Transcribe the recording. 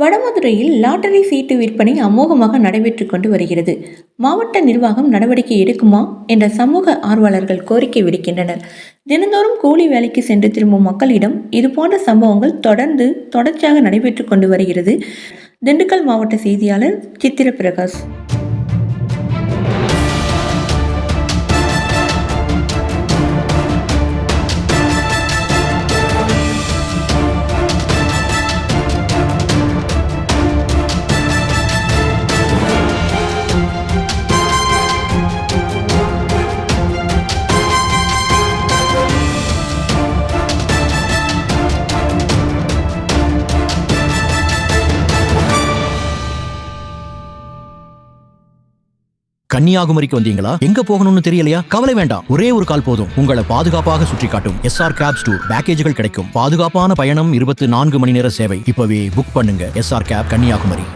வடமதுரையில் lottery சீட்டு விற்பனை அமோகமாக நடைபெற்றுக் கொண்டு வருகிறது. மாவட்ட நிர்வாகம் நடவடிக்கை எடுக்குமா என்ற சமூக ஆர்வலர்கள் கோரிக்கை விடுக்கின்றனர். தினந்தோறும் கூலி வேலைக்கு சென்று திரும்பும் மக்களிடம் இதுபோன்ற சம்பவங்கள் தொடர்ச்சியாக நடைபெற்றுக் கொண்டு வருகிறது. திண்டுக்கல் மாவட்ட செய்தியாளர் சித்திர பிரகாஷ். கன்னியாகுமரிக்கு வந்தீங்களா? எங்க போகணும்னு தெரியலையா? கவலை வேண்டாம், ஒரே ஒரு கால் போதும். உங்களை பாதுகாப்பாக சுற்றி காட்டும் எஸ்ஆர் கேப்ஸ் டூர் பேக்கேஜுகள் கிடைக்கும். பாதுகாப்பான பயணம், 24 மணி நேர சேவை. இப்பவே புக் பண்ணுங்க. S R cab Kanyakumari.